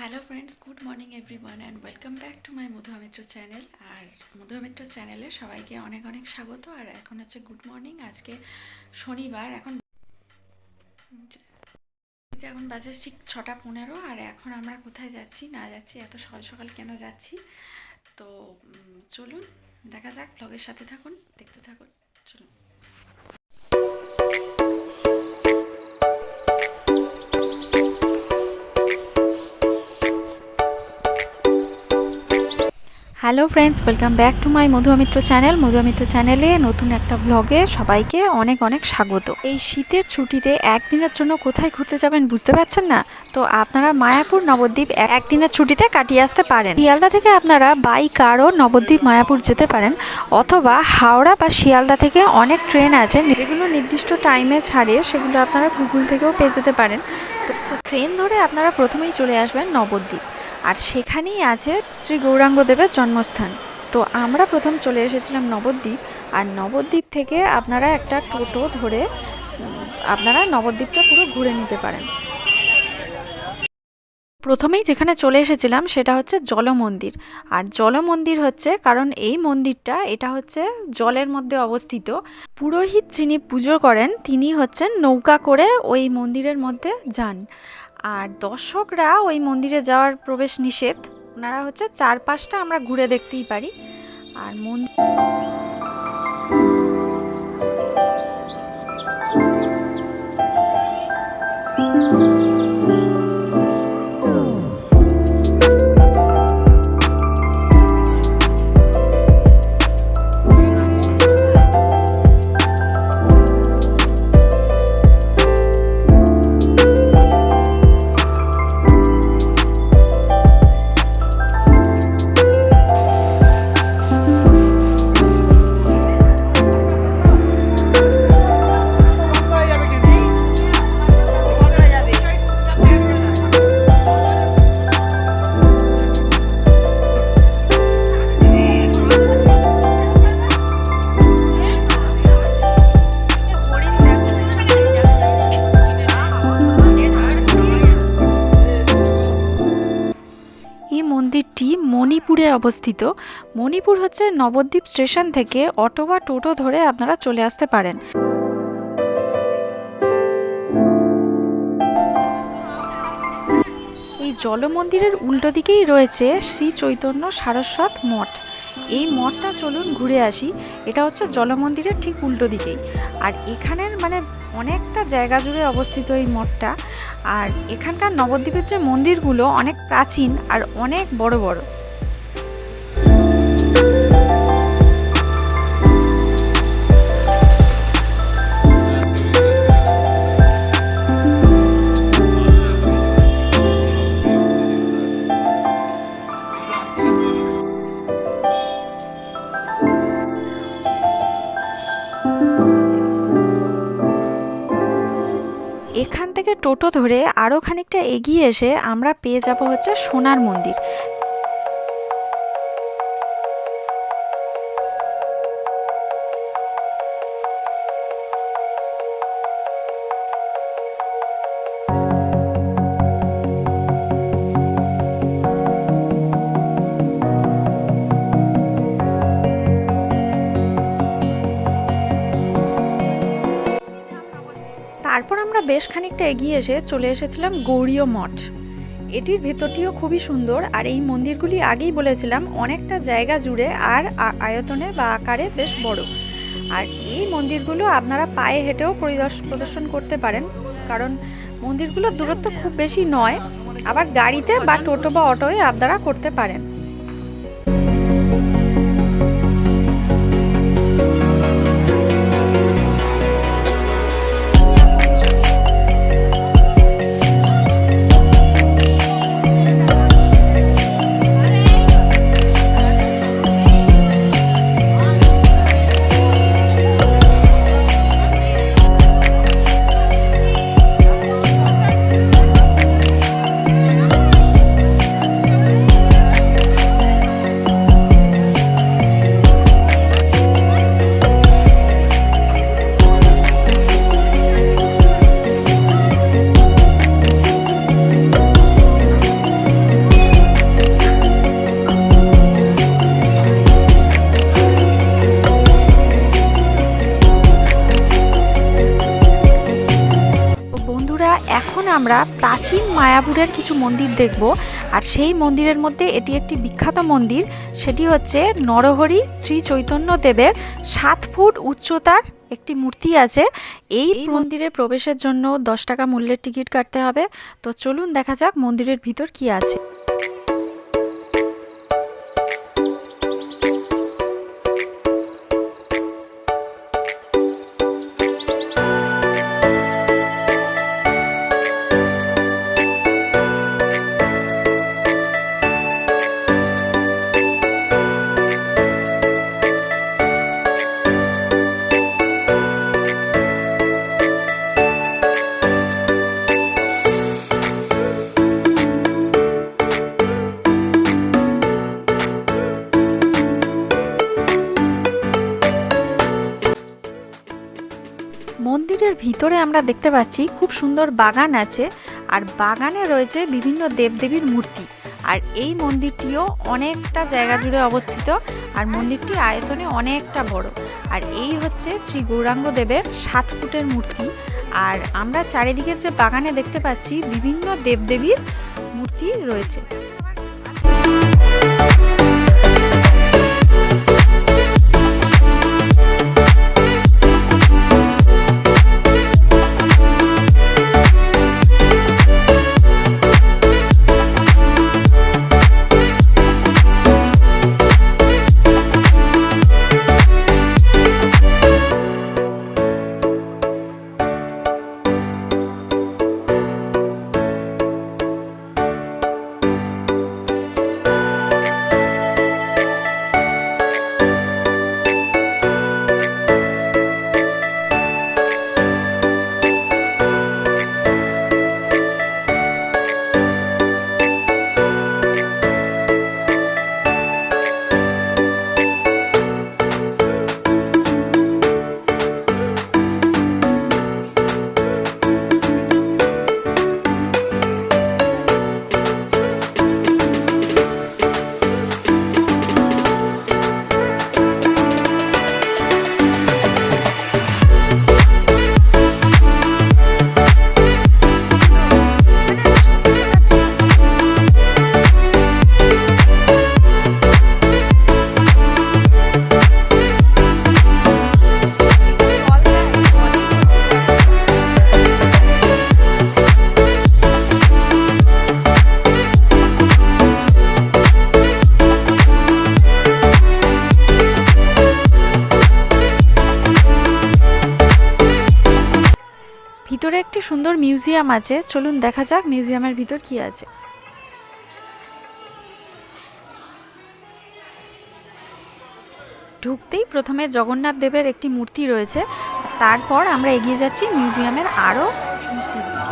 Hello friends, good morning everyone and welcome back to my Madhuya Mitra channel. আর মধুয়া মিত্র চ্যানেলে সবাইকে অনেক অনেক স্বাগত। আর এখন হচ্ছে গুড মর্নিং, আজকে শনিবার। এখন বাজে ঠিক 6:15। আর এখন আমরা কোথায় যাচ্ছি না যাচ্ছি, এত সকাল সকাল কেন যাচ্ছি, তো চলুন দেখা যাক। ব্লগের সাথে থাকুন, দেখতে থাকুন, চলুন। Hello friends, welcome back to my Madhuya Mitra channel. Madhuya Mitra চ্যানেলে নতুন একটা ব্লগে সবাইকে অনেক অনেক স্বাগত। এই শীতের ছুটিতে একদিনের জন্য কোথায় ঘুরতে যাবেন বুঝতে পারছেন না? তো আপনারা মায়াপুর নবদ্বীপ একদিনের ছুটিতে কাটিয়ে আসতে পারেন। শিয়ালদা থেকে আপনারা বাই কারও নবদ্বীপ মায়াপুর যেতে পারেন, অথবা হাওড়া বা শিয়ালদা থেকে অনেক ট্রেন আছে যেগুলো নির্দিষ্ট টাইমে ছাড়ে, সেগুলো আপনারা গুগল থেকেও পেয়ে যেতে পারেন। তো ট্রেন ধরে আপনারা প্রথমেই চলে আসবেন নবদ্বীপ, আর সেখানেই আছে শ্রী গৌরাঙ্গদেবের জন্মস্থান। তো আমরা প্রথম চলে এসেছিলাম নবদ্বীপ, আর নবদ্বীপ থেকে আপনারা একটা টোটো ধরে আপনারা নবদ্বীপটা পুরো ঘুরে নিতে পারেন। প্রথমেই যেখানে চলে এসেছিলাম সেটা হচ্ছে জলমন্দির। আর জলমন্দির হচ্ছে কারণ এই মন্দিরটা এটা হচ্ছে জলের মধ্যে অবস্থিত। পুরোহিত যিনি পুজো করেন তিনি হচ্ছেন নৌকা করে ওই মন্দিরের মধ্যে যান, আর দর্শকরা ওই মন্দিরে যাওয়ার প্রবেশ নিষেধ। ওনারা হচ্ছে চারপাশটা আমরা ঘুরে দেখতেই পারি। আর মন্দিরটি মণিপুরে অবস্থিত। মণিপুর হচ্ছে নবদ্বীপ স্টেশন থেকে অটো বা টোটো ধরে আপনারা চলে আসতে পারেন। এই জলমন্দিরের উল্টো দিকেই রয়েছে শ্রী চৈতন্য সারস্বত মঠ। এই মঠটা চলুন ঘুরে আসি। এটা হচ্ছে জলমন্দিরের ঠিক উল্টো দিকেই, আর এখানের অনেকটা জায়গা জুড়ে অবস্থিত এই মঠটা। আর এখানকার নবদ্বীপের যে মন্দিরগুলো অনেক প্রাচীন আর অনেক বড় বড়। এখান থেকে টোটো ধরে আরও খানিকটা এগিয়ে এসে আমরা পেয়ে যাব হচ্ছে সোনার মন্দির। তারপর আমরা বেশ খানিকটা এগিয়ে এসে চলে এসেছিলাম গৌড়ীয় মঠ। এটির ভেতরটিও খুবই সুন্দর, আর এই মন্দিরগুলি আগেই বলেছিলাম অনেকটা জায়গা জুড়ে আর আয়তনে বা আকারে বেশ বড়। আর এই মন্দিরগুলো আপনারা পায়ে হেঁটেও প্রদর্শন করতে পারেন, কারণ মন্দিরগুলোর দূরত্ব খুব বেশি নয়। আবার গাড়িতে বা টোটো বা অটোয় আপনারা করতে পারেন। আমরা প্রাচীন মায়াপুরের কিছু মন্দির দেখব। আর সেই মন্দিরের মধ্যে এটি একটি বিখ্যাত মন্দির, সেটি হচ্ছে নরহরি শ্রী চৈতন্য দেবের 7 ফুট উচ্চতার একটি মূর্তি আছে। এই মন্দিরে প্রবেশের জন্য 10 টাকা মূল্যের টিকিট কাটতে হবে। তো চলুন দেখা যাক মন্দিরের ভিতর কি আছে। মন্দিরের ভিতরে আমরা দেখতে পাচ্ছি খুব সুন্দর বাগান আছে, আর বাগানে রয়েছে বিভিন্ন দেবদেবীর মূর্তি। আর এই মন্দিরটিও অনেকটা জায়গা জুড়ে অবস্থিত, আর মন্দিরটি আয়তনে অনেকটা বড়। আর এই হচ্ছে শ্রী গৌরাঙ্গ দেবের 7 ফুটের মূর্তি। আর আমরা চারিদিকে যে বাগানে দেখতে পাচ্ছি বিভিন্ন দেবদেবীর মূর্তি রয়েছে। ভিতরে একটি সুন্দর মিউজিয়াম আছে, চলুন দেখা যাক মিউজিয়ামের ভিতর কি আছে। ঢুকতেই প্রথমে জগন্নাথ দেবের একটি মূর্তি রয়েছে, তারপর আমরা এগিয়ে যাচ্ছি মিউজিয়ামের আরও মূর্তির দিকে।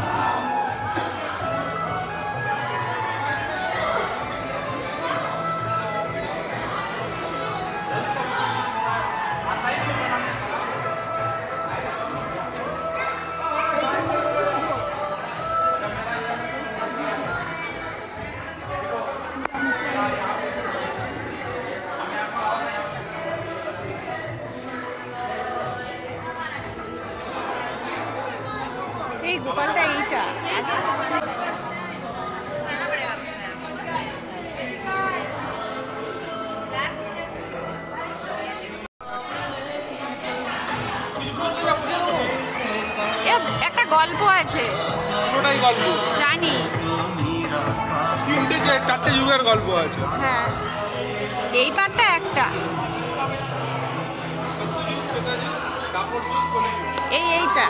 এই গোপালটা এইটা একটা গল্প আছে, পুরোটাই গল্প জানি। 3-4টে যুগের গল্প আছে। হ্যাঁ, এই পার্টটা একটা, এইটা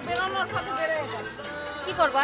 বেরোনোর পথে বেরোয় কি করবা?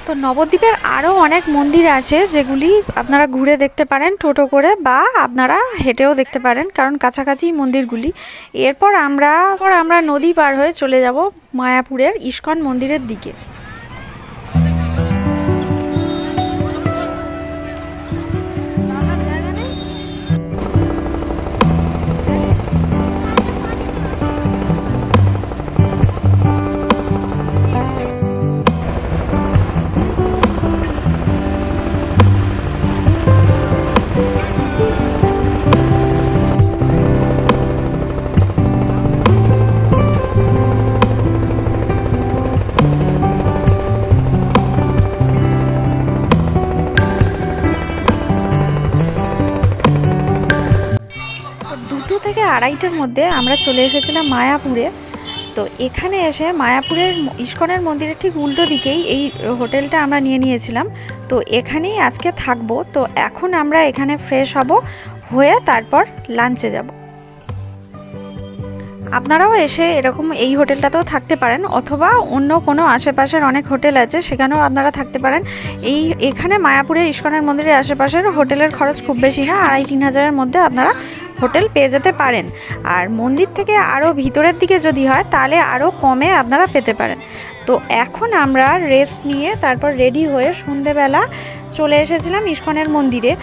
তো নবদ্বীপের আরও অনেক মন্দির আছে যেগুলি আপনারা ঘুরে দেখতে পারেন টোটো করে, বা আপনারা হেঁটেও দেখতে পারেন, কারণ কাছাকাছি মন্দিরগুলি। এরপর আমরা নদী পার হয়ে চলে যাব মায়াপুরের ইস্কন মন্দিরের দিকে। থেকে 2:30টার মধ্যে আমরা চলে এসেছিলাম মায়াপুরে। তো এখানে এসে মায়াপুরের ইস্কনের মন্দিরের ঠিক উল্টো দিকেই এই হোটেলটা আমরা নিয়েছিলাম। তো এখানেই আজকে থাকবো। তো এখন আমরা এখানে ফ্রেশ হয়ে তারপর লাঞ্চে যাব। আপনারাও এসে এরকম এই হোটেলটাতেও থাকতে পারেন, অথবা অন্য কোনো আশেপাশের অনেক হোটেল আছে সেখানেও আপনারা থাকতে পারেন। এখানে মায়াপুরের ইস্কনের মন্দিরের আশেপাশের হোটেলের খরচ খুব বেশি না, 2,5-3 হাজারের মধ্যে আপনারা হোটেল পেয়ে যেতে পারেন। আর মন্দির থেকে আরও ভিতরের দিকে যদি হয় তাহলে আরও কমে আপনারা পেতে পারেন। তো এখন আমরা রেস্ট নিয়ে তারপর রেডি হয়ে সন্ধেবেলা চলে এসেছিলাম ইস্কনের মন্দিরে।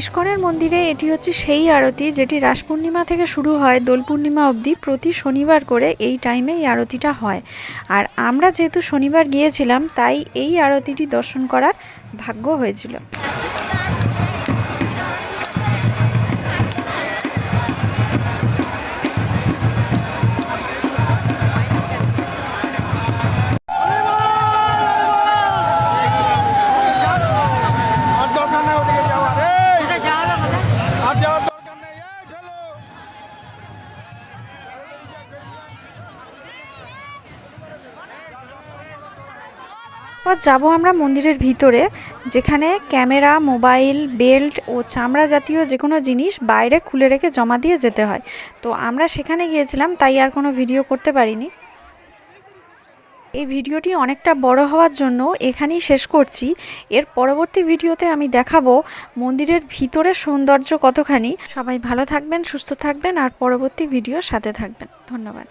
ইস্কনের মন্দিরে এটি হচ্ছে সেই আরতি যেটি রাস পূর্ণিমা থেকে শুরু হয় দোল পূর্ণিমা অবধি। প্রতি শনিবার করে এই টাইমে এই আরতিটা হয়। আর আমরা যেহেতু শনিবার গিয়েছিলাম তাই এই আরতিটি দর্শন করার ভাগ্য হয়েছিল। যাব আমরা মন্দিরের ভিতরে, যেখানে ক্যামেরা, মোবাইল, বেল্ট ও চামড়া জাতীয় যে কোনো জিনিস বাইরে খুলে রেখে জমা দিয়ে যেতে হয়। তো আমরা সেখানে গিয়েছিলাম, তাই আর কোনো ভিডিও করতে পারিনি। এই ভিডিওটি অনেকটা বড় হওয়ার জন্য এখানেই শেষ করছি। এর পরবর্তী ভিডিওতে আমি দেখাবো মন্দিরের ভিতরের সৌন্দর্য কতখানি। সবাই ভালো থাকবেন, সুস্থ থাকবেন, আর পরবর্তী ভিডিওর সাথে থাকবেন। ধন্যবাদ।